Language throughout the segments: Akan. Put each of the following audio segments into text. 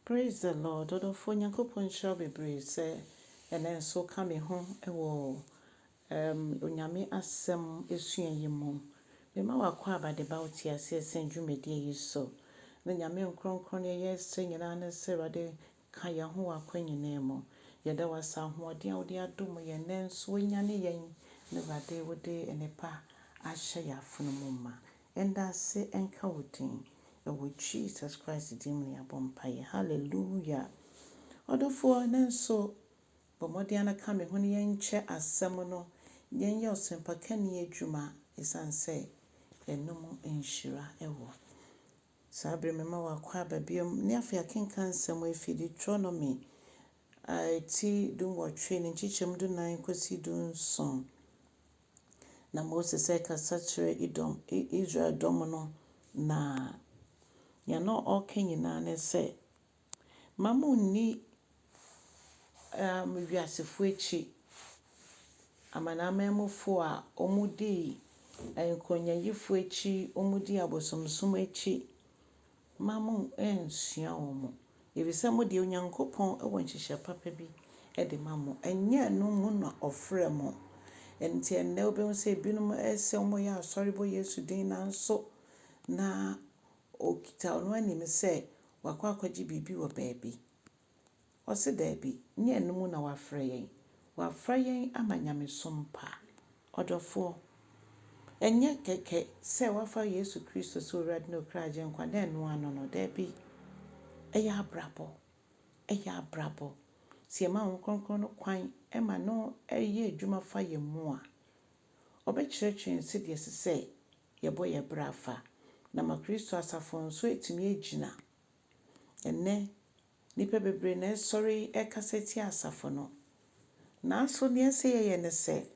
Praise the Lord. Odofo Nyankopon shall be praised. Say, and then so come home. Onyame asem esua yimo. Me ma wakwa ba de bauti ase dwumedie yi so. Na nyame nkronkron ye se nyina na se rade ka ye ho akwanyina mu. Ye da wasa hoɔden a wode adom ye nenso nyane yen ne rade wode enepa ahye ya fono ma. Enda se enka wodin. With Jesus Christ dimly abompaye. Hallelujah. Odofo nenso bomodiana kame huni yenche asɛm no yenye osempakani adwuma esanse enum enhyira ewo. Sabre mema wakwa babiom ne afia kenkan nsɛm efi Deuteronomi ti dunwɔtwe ne nchichim du 9 kosi du 7. Na Moses kasa kyerɛ Israel dom no na yano okanyina ne se mamunni wiasefo echi amanamemufo a omudi enkonyayifo echi omudi abosomsom echi mamun ensua omo ebise mo de onyankopon ewo nhyehyɛ papa bi de mamo enye no mu na ofrɛ mo enti enne obehu se binum ese mo ya asɔrebo Yesu din nanso na okita ono anim se wakwa akwaji bibi wo baabi ose daabi nye enum na wafrɛ yen amanyame sompa odofo enye keke se wafa Yesu Kristo so urade no kraje nkwa na enu ano no daabi eya brabo sie ma nkronkron no kwan ema no eye adwuma fa ye mu a obekyerɛkyerɛ nsi de sese yebo ye brafa na ma Kristo asafo nso etimi egina enne nipa bebre na sorry ekaseti asafo no na so ne ese ye ne se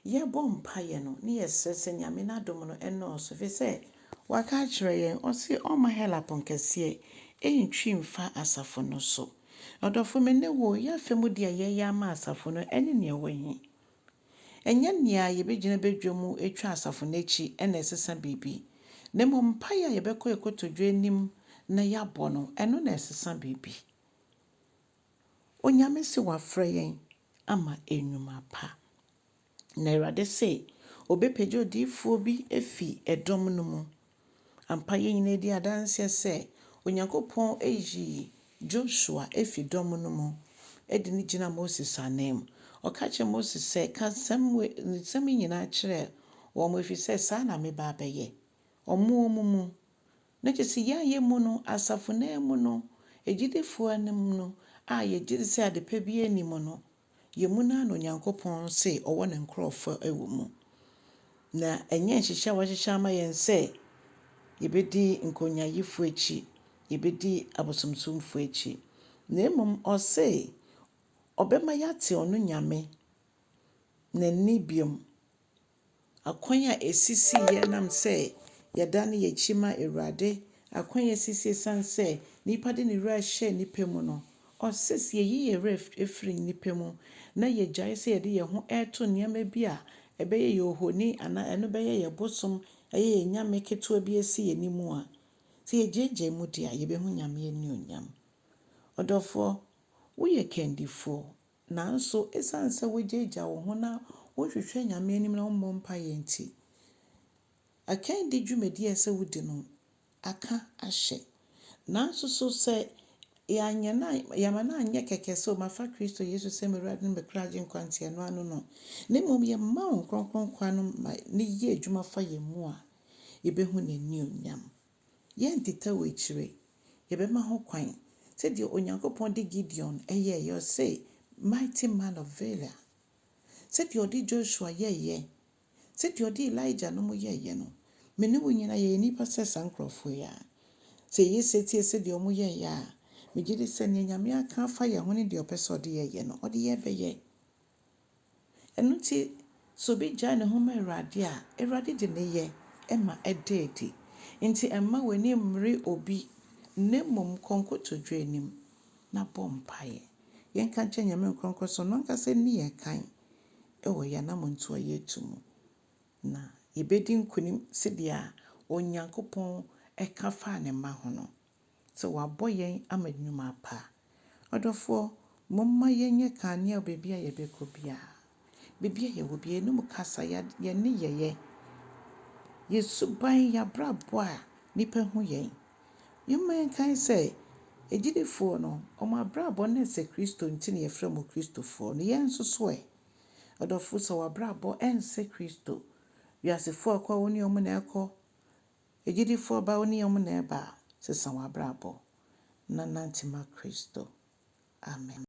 ye bompa ye no ne yesese nyame na dom no eno so fe se waka kyerɛ yen osi oma hela ponkɛse entwi mfa asafo no so odofo me ne wo ya femu de ye ya ma asafo no ene ne wohi enye nea ye begina bedwamu etwa asafo no echi ene esesa bibi ne mompa ya ye bekɔ ekotodwe anim na yabɔ no eno na esesa bibi onyame se wafrɛ yen ama enwuma pa na Awurade se obepagye odiifo bi efi edom no mu ampa yen nyina di adanse se onyankopon eyi Joshua efi dom no mu edi ne gina Moses anem okache Moses se kasem nyina kyerɛ wo mo efi se sa na me ba bɛyɛ omo mu na kyesi ya ye mu no asafo na mu no egidefo anem no a ye gide se adepa bi anim no ye mu na no nyankopon se owo ne nkrofo ewo mu na enye nhyehyɛ wahyehyɛ ama yen se ye bedi nkonyayifo echi ye bedi abosomsomfo echi na emom ose obema yate ono nyame na nibiom akwan a esisi ye nam se yɛda ne yɛkyima Awurade akwan esisi sanse nipa de ne wura hye nipa mu no ɔsese yi ye refri nipa mu na yɛgyae se yɛde yɛ ho ɛto nneɛma bi a ɛbɛyɛ yɛ ohoni ana ɛno bɛyɛ yɛ bosom ɛyɛ yɛ nyame ketewa bi esi yɛ nimu a se yɛgyegye mu de a yɛbɛhu nyame ani onyam ɔdɔfo woyɛ kendifo nanso esanse wogyegya wo ho na wohwehwɛ nyame anim na wo mmompa yɛnti akan di dwumadi ese wudi no aka ahye nanso so se yamana anya keke so mafa Kristo Yesu se merade no bekraje nkwantie no ano no ne mom ye ma nkronkron kwa no ne ye adwuma fa ye mu a ye behu n'ani onyam ye ntita we kyire ye be ma ho kwan se de onyankopon de Gideon ye say mighty man of valor se de odi Joshua ye se de odi Elijah no mo ye no mene wo nyina ye nipa se sankrofo ya se yesetie se de omo ye ya megide se ne nyame aka fa ye ho ne de opese ode ye no ode ye beye enuti so bi gya ne ho ma Awurade de ne ye ema ededi nti emma wani mmre obi ne mom konkoto dwanim na bompaye yenka nche nyame nkronkron so no nka se ni ye kan ewo ya na monto ye tumu na yebedi nkunim sedia onyankopon eka fa ne ma ho no sɛ wabɔ yɛn ama nnwuma pa. Ɔdɔfoɔ, momma yɛnyɛ kanea baabi a yɛbɛkɔ biara. Baabi a yɛwɔ biara, yɛnum kasa, yɛne yɛyɛ. Yɛsuban, yɛabrabɔ a nnipa hu yɛn. Yɛmma yɛnkae sɛ agyidifoɔ no, ɔmo abrabɔ no sɛ Kristo nti na yɛfrɛ mo Kristofoɔ no. Yɛn nso so ɛ. Ɔdɔfoɔ, sɛ w'abrabɔ ɛnsɛ Kristo, wiasefoɔ akɔ a wo ne ɔmo na ɛkɔ, agyidifoɔ ba wo ne ɔmo na ɛba a, sesa w'abrabɔ na nante ma Kristo. Amen.